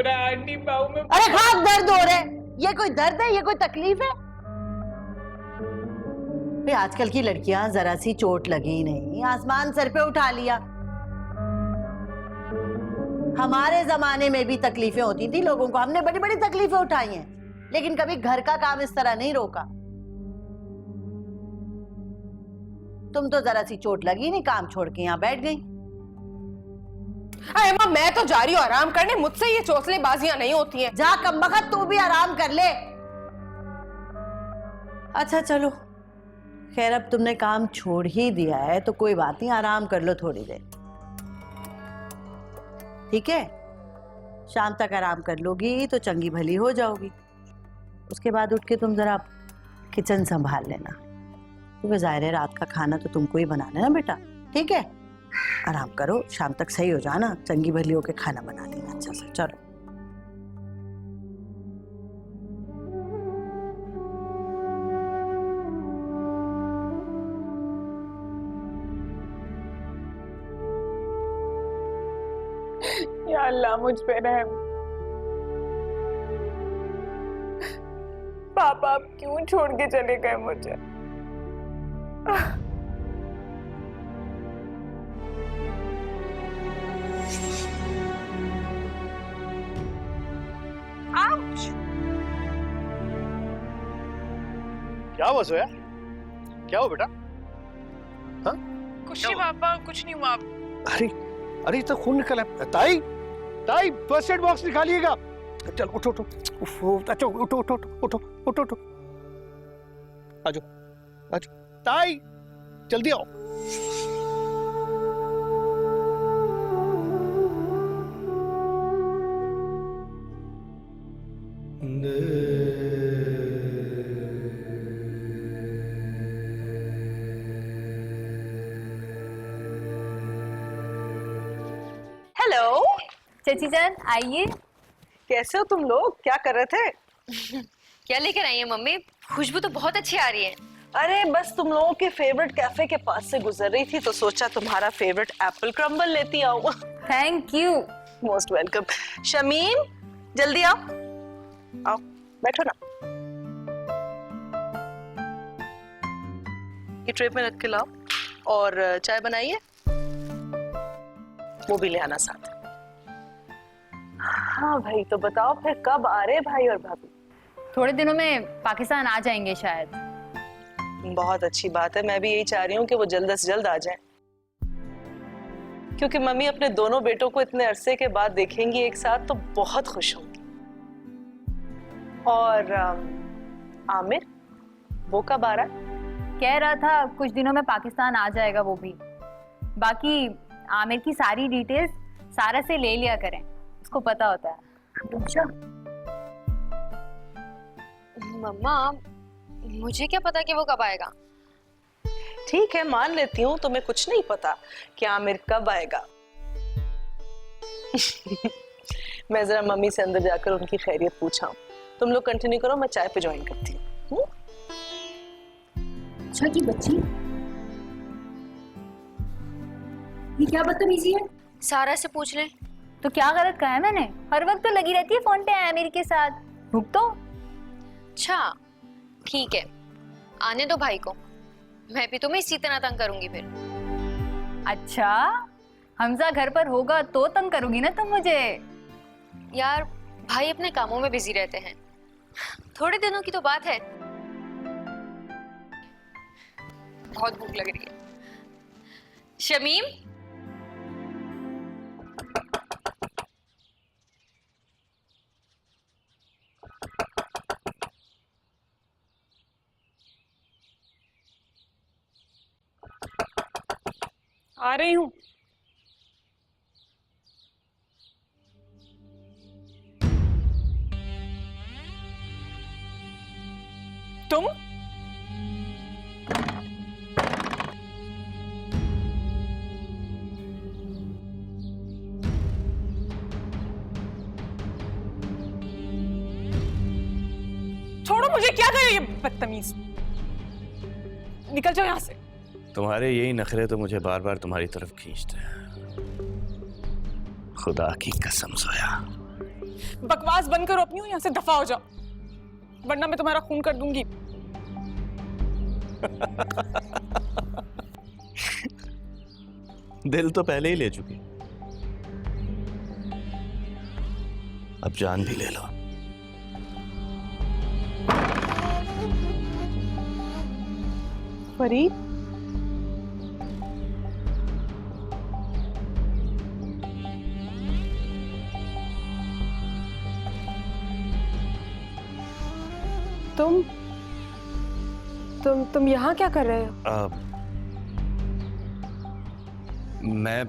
रहा है आंटी, पाँव में। अरे हाथ दर्द हो रहे हैं, ये कोई दर्द है, ये कोई तकलीफ है? भाई आजकल की लड़कियां जरा सी चोट लगी नहीं, आसमान सर पे उठा लिया। हमारे जमाने में भी तकलीफें होती थी लोगों को, हमने बड़ी बड़ी तकलीफें उठाई हैं, लेकिन कभी घर का काम इस तरह नहीं रोका। तुम तो जरा सी चोट लगी नहीं, काम छोड़ के यहाँ बैठ गई। अरे माँ, मैं तो जा रही हूँ आराम करने, मुझसे ये चौसलेबाजियां नहीं होती हैं। जा कमबख्त, तू भी आराम कर ले। अच्छा चलो, खैर अब तुमने काम छोड़ ही दिया है तो कोई बात नहीं, आराम कर लो थोड़ी देर, ठीक है? शाम तक आराम कर लोगी तो चंगी भली हो जाओगी। उसके बाद उठ के तुम जरा किचन संभाल लेना, क्योंकि जाहिर है रात का खाना तो तुमको ही बनाना है ना बेटा, ठीक है? आराम करो, शाम तक सही हो जाना, चंगी भली होके खाना बना लेना अच्छा से। चलो या अल्लाह मुझ पे रहम। पापा आप क्यों छोड़ के चले गए मुझे? क्या हुआ सोया? क्या हुआ बेटा? हाँ? कुछ नहीं पापा, कुछ नहीं हुआ। अरे अरे तो खून निकला है। ताई ताई फर्स्ट एड बॉक्स निकालिएगा। चल उठो उठो, अच्छा उठो उठो उठो उठो उठो, आजो आजो ताई जल्दी आओ। हेलो चाची जान आइए। कैसे हो तुम लोग? क्या कर रहे थे? क्या लेकर आई है मम्मी? खुशबू तो बहुत अच्छी आ रही है। अरे बस तुम लोगों के फेवरेट कैफे के पास से गुजर रही थी तो सोचा तुम्हारा फेवरेट एप्पल क्रम्बल लेती आऊं। Thank you. Most welcome. Shamim जल्दी आओ, आओ बैठो ना, ये ट्रे में रख के लाओ और चाय बनाइए, वो भी ले आना साथ। हाँ भाई, तो बताओ फिर कब आ रहे भाई और भाभी? थोड़े दिनों में पाकिस्तान आ जाएंगे शायद। बहुत अच्छी बात है, मैं भी यही चाह रही हूँ कि वो जल्द से जल्द आ जाएं, क्योंकि मम्मी अपने दोनों बेटों को इतने अरसे के बाद देखेंगी एक साथ तो बहुत खुश होंगी। और आमिर वो कब आ रहा है? कह रहा था कुछ दिनों में पाकिस्तान आ जाएगा वो भी। बाकी आमिर की सारी डिटेल्स सारा से ले लिया करें, उसको पता होता है। अच्छा मम्मा, मुझे क्या पता कि वो कब आएगा? ठीक है, मान लेती हूँ तुम्हें कुछ नहीं पता कि आमिर कब आएगा। मैं जरा मम्मी से अंदर जाकर उनकी खैरियत पूछा हूँ, तुम लोग कंटिन्यू करो, मैं चाय पे ज्वाइन करती हूँ। अच्छा की बच्ची, ये क्या बदतमीजी है? सारा से पूछ ले। तो क्या गलत कहा है मैंने? हर वक्त तो लगी रहती है फोन पे आमिर के साथ, रुक तो। अच्छा ठीक है, आने दो भाई को, मैं भी तुम्हें इसी तरह तंग करूंगी फिर। अच्छा, हमजा घर पर होगा तो तंग करोगी ना तुम मुझे? यार भाई अपने कामों में बिजी रहते हैं, थोड़े दिनों की तो बात है। बहुत भूख लग रही है। शमीम, आ रही हूँ। तुम? छोड़ो मुझे, क्या कर रही है बदतमीज? निकल जाओ यहाँ से। तुम्हारे यही नखरे तो मुझे बार बार तुम्हारी तरफ खींचते हैं। खुदा की कसम सोया, बकवास बंद करो अपनी, यहाँ से दफा हो जाओ, वरना मैं तुम्हारा खून कर दूंगी। दिल तो पहले ही ले चुकी, अब जान भी ले लो। फरीद, तुम यहाँ क्या कर रहे हो? मैं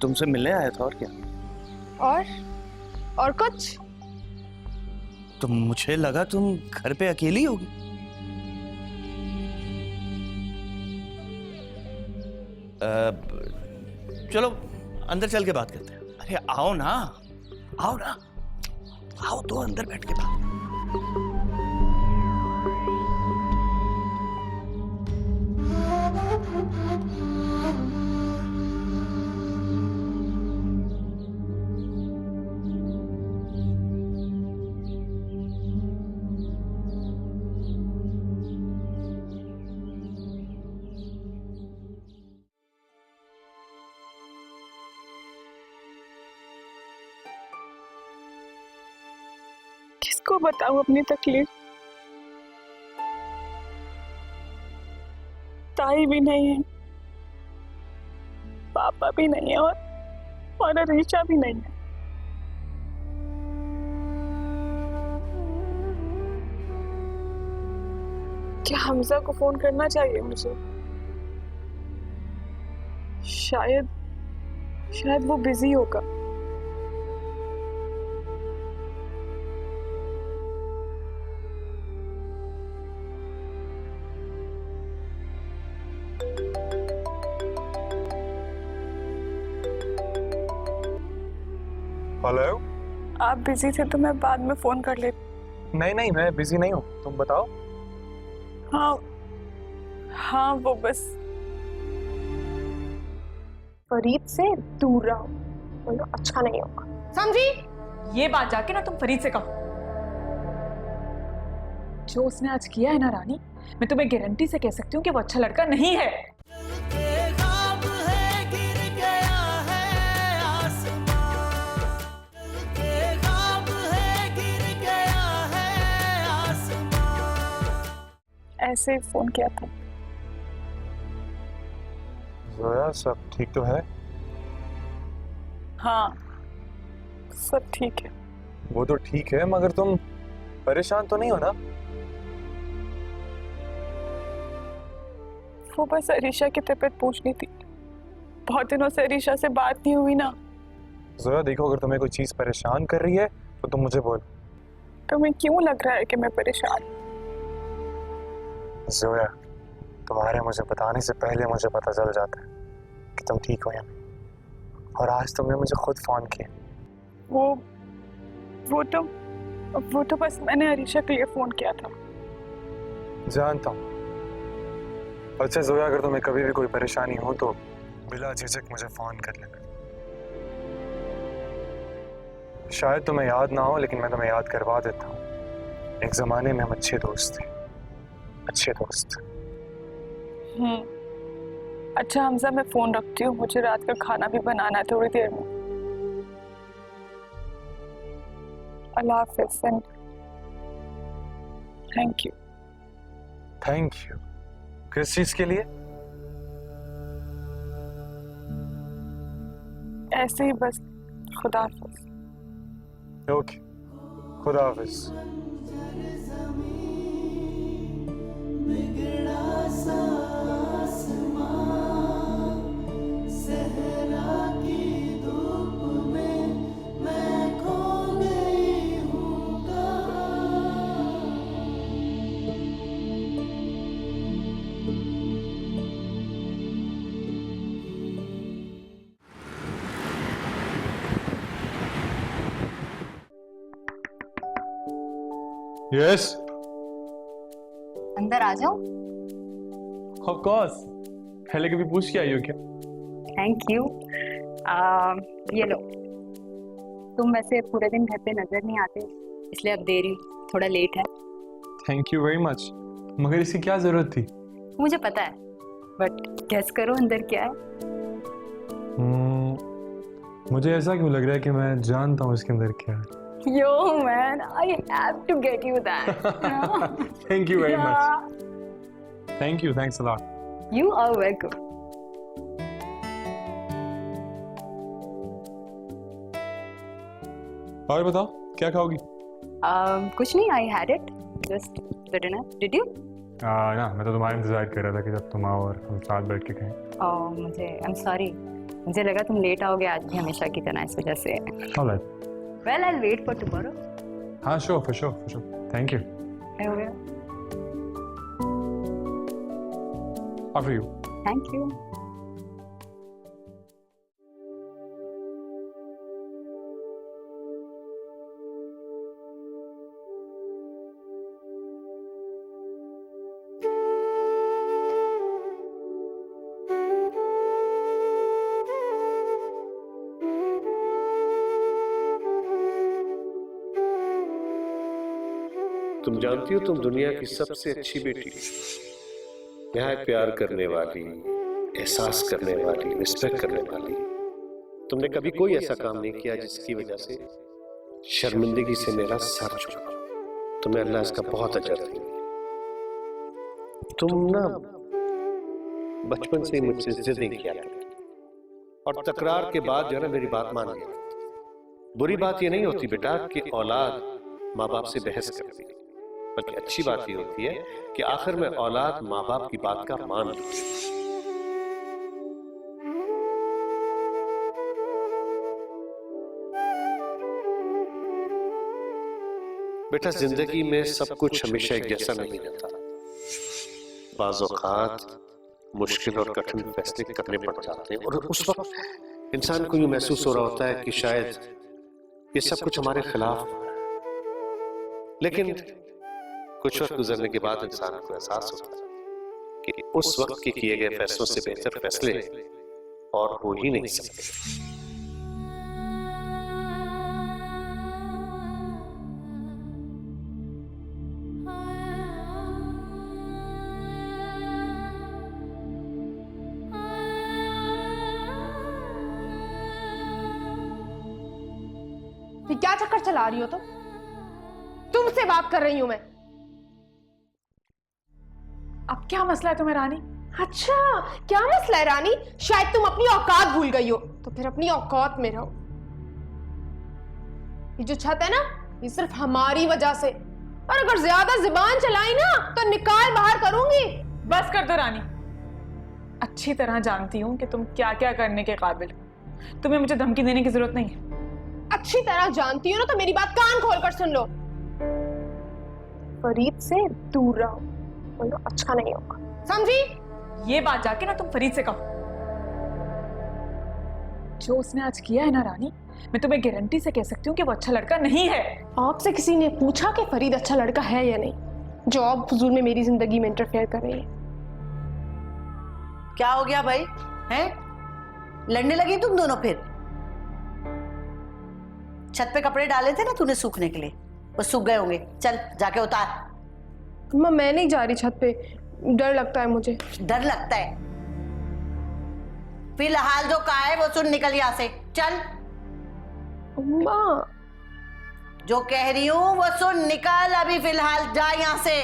तुमसे मिलने आया था, और क्या। और कुछ? तो मुझे लगा तुम घर पे अकेली होगी। चलो अंदर चल के बात करते हैं। अरे आओ ना, आओ ना, आओ तो अंदर बैठ के बात। किसको बताऊं अपनी तकलीफ? ताई भी नहीं है, पापा भी नहीं है, और अरीशा भी नहीं है। क्या हमजा को फोन करना चाहिए मुझे? शायद वो बिजी होगा। हेलो। आप बिजी थे तो मैं बाद में फोन कर लेती। नहीं, मैं बिजी नहीं हूँ, तुम बताओ। हाँ वो बस फरीद से दूर रहो, वरना अच्छा नहीं होगा, समझी? ये बात जाके ना तुम फरीद से कहो। जो उसने आज किया है ना रानी, मैं तुम्हें गारंटी से कह सकती हूँ कि वो अच्छा लड़का नहीं है। ऐसे ही फोन किया था। जोया, सब ठीक तो है? हाँ सब ठीक है। वो तो ठीक है, मगर तुम परेशान तो नहीं हो ना? वो बस अरीशा की तबीयत पूछनी थी, बहुत दिनों से अरीशा से बात नहीं हुई ना। जोया देखो, अगर तुम्हें कोई चीज परेशान कर रही है तो तुम मुझे बोलो। तुम्हें क्यों लग रहा है कि मैं परेशान? जोया, तुम्हारे मुझे बताने से पहले मुझे पता चल जाता है कि तुम ठीक हो या नहीं, और आज तुमने मुझे खुद फोन किया। वो तो बस मैंने अरीशा के लिए फोन किया था। जानता हूँ। अच्छा जोया, अगर तुम्हें कभी भी कोई परेशानी हो तो बिला झिझक मुझे फोन कर लेना। शायद तुम्हें याद ना हो, लेकिन मैं तुम्हें याद करवा देता हूँ। एक जमाने में हम अच्छे दोस्त थे, अच्छे दोस्त। अच्छा हमजा, मैं फोन रखती हूँ, मुझे रात का खाना भी बनाना है थोड़ी देर में। अल्लाह हाफिज़। Thank you. Thank you? किस चीज के लिए? ऐसे ही बस। खुदा हाफिज़। ओके, खुदा हाफिज़। यस, अंदर आ जाओ। Of course. पहले कभी पूछ के आई हो क्या? Thank you. ये लो, तुम वैसे पूरे दिन घर पे नजर नहीं आते, इसलिए अब देरी थोड़ा लेट है। थैंक यू वेरी मच, मगर इसकी क्या जरूरत थी? मुझे पता है, बट गेस करो अंदर क्या है। मुझे ऐसा क्यों लग रहा है कि मैं जानता हूँ इसके अंदर क्या है। Yo man, I have to get you that. Thank you very much. Yeah. Thank you, thanks a lot. You are welcome. और बताओ क्या खाओगी? कुछ नहीं, I had it. Just the dinner. Did you? ना, मैं तो तुम्हारा इंतजार कर रहा था कि जब तुम आओ और हम साथ बैठ के खाएं। I'm sorry. मुझे लगा तुम लेट आओगे आज भी हमेशा की तरह, इस वजह से। All right. Well, I'll wait for tomorrow. हाँ, sure, for sure. Thank you. I will. After you. Thank you. तुम जानती हो तुम दुनिया की सबसे अच्छी बेटी हो। यहाँ प्यार करने वाली, एहसास करने वाली, रिस्पेक्ट करने वाली। तुमने कभी कोई ऐसा काम नहीं किया जिसकी वजह से शर्मिंदगी से मेरा सर झुका। तुम्हें अल्लाह इसका बहुत अजर देंगे। तुम ना बचपन से ही मुझसे जिद किया और तकरार के बाद जो है ना मेरी बात मान गया। बुरी बात ये नहीं होती बेटा कि औलाद माँ बाप से बहस करती है, बल्कि अच्छी बात ये होती है कि आखिर में औलाद माँ बाप की बात का मान ले। बेटा जिंदगी में सब कुछ हमेशा एक जैसा नहीं रहता। बाज़ औक़ात मुश्किल और कठिन फैसले करने पड़ जाते हैं और उस वक्त इंसान को यूं महसूस हो रहा होता है कि शायद ये सब कुछ हमारे खिलाफ है। लेकिन कुछ वक्त गुजरने के बाद इंसान को एहसास होता है कि उस वक्त के किए गए फैसलों से बेहतर फैसले और हो ही नहीं सकते। क्या चक्कर चला रही हो तुमसे बात कर रही हूं मैं। अब क्या मसला है तुम्हें रानी? अच्छा, क्या मसला है रानी? शायद तुम अपनी औकात भूल गई हो, तो फिर अपनी औकात में रहो। ये जो छत है ना, ये सिर्फ हमारी वजह से, और अगर ज्यादा जुबान चलाई ना तो निकाल बाहर करूंगी। बस कर दो रानी, अच्छी तरह जानती हूँ कि तुम क्या क्या करने के काबिल हो। तुम्हें मुझे धमकी देने की जरूरत नहीं है। अच्छी तरह जानती हो ना तो मेरी बात कान खोल कर सुन लो। फरीद से दूर रहो, वरना अच्छा नहीं होगा, समझी? ये बात जाके ना तुम फरीद से कहो। जो उसने आज किया है ना रानी, मैं तुम्हें गारंटी से कह सकती हूँ कि वो अच्छा लड़का नहीं है। आपसे किसी ने पूछा कि फरीद अच्छा लड़का है या नहीं? जो आप फजूल में मेरी जिंदगी में इंटरफेयर कर रही है। क्या हो गया भाई? हैं? लड़ने लगी तुम दोनों फिर? छत पे कपड़े डाले थे ना तूने सूखने के लिए, वो सूख गए होंगे। चल जाके उतार। अम्मा मैं नहीं जा रही छत पे, डर लगता है मुझे। डर लगता है? फिलहाल जो कहा है वो सुन, निकल यहाँ से। चल। अम्मा जो कह रही हूँ वो सुन, निकल अभी, फिलहाल जा यहाँ से।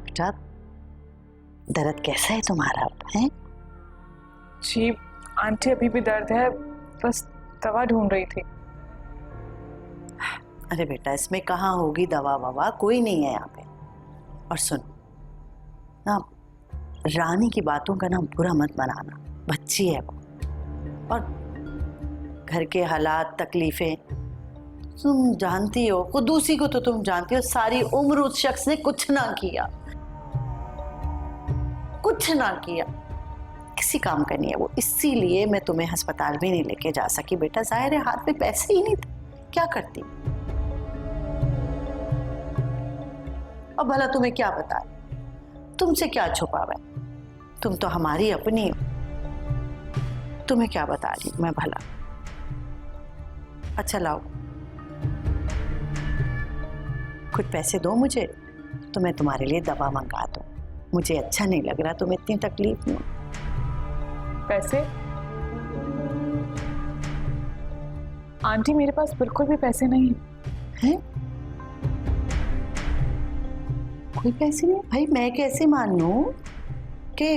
बेटा दर्द कैसा है तुम्हारा? है जी आंटी, अभी भी दर्द है, बस दवा ढूंढ रही थी। अरे बेटा इसमें कहाँ होगी दवा ववा, कोई नहीं है यहाँ पे। और सुन ना, रानी की बातों का ना बुरा मत बनाना, बच्ची है वो, और घर के हालात तकलीफें तुम जानती हो। कुदूसी को तो तुम जानती हो, सारी उम्र उस शख्स ने कुछ ना किया, कुछ ना किया, किसी काम का नहीं है वो। इसीलिए मैं तुम्हें अस्पताल भी नहीं लेके जा सकी बेटा। जाहिर है हाथ में पैसे ही नहीं थे, क्या करती। और भला तुम्हें क्या पता, तुमसे क्या छुपावा है? तुम तो हमारी अपनी हो। तुम्हें क्या बता रही मैं भला। अच्छा लाओ, कुछ पैसे दो मुझे तो मैं तुम्हारे लिए दवा मंगा दूं। मुझे अच्छा नहीं लग रहा तुम इतनी तकलीफ में हो। पैसे? आंटी मेरे पास बिल्कुल भी पैसे नहीं हैं? कोई पैसे नहीं? भाई मैं कैसे मान लूं कि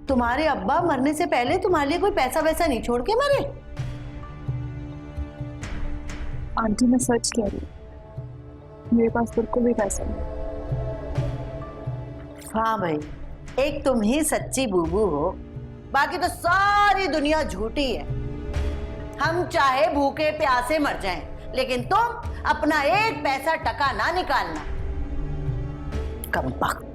तुम्हारे अब्बा मरने से पहले तुम्हारे लिए कोई पैसा वैसा नहीं छोड़ के मरे? आंटी मैं सच कह रही हूँ, मेरे पास बिल्कुल भी पैसा नहीं। हाँ भाई, एक तुम ही सच्ची बूबू हो, बाकी तो सारी दुनिया झूठी है। हम चाहे भूखे प्यासे मर जाएं, लेकिन तुम अपना एक पैसा टका ना निकालना। कमबख्त।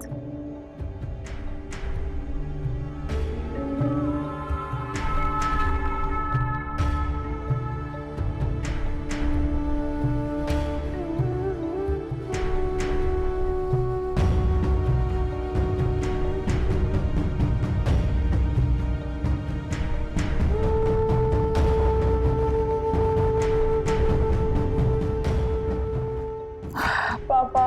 पापा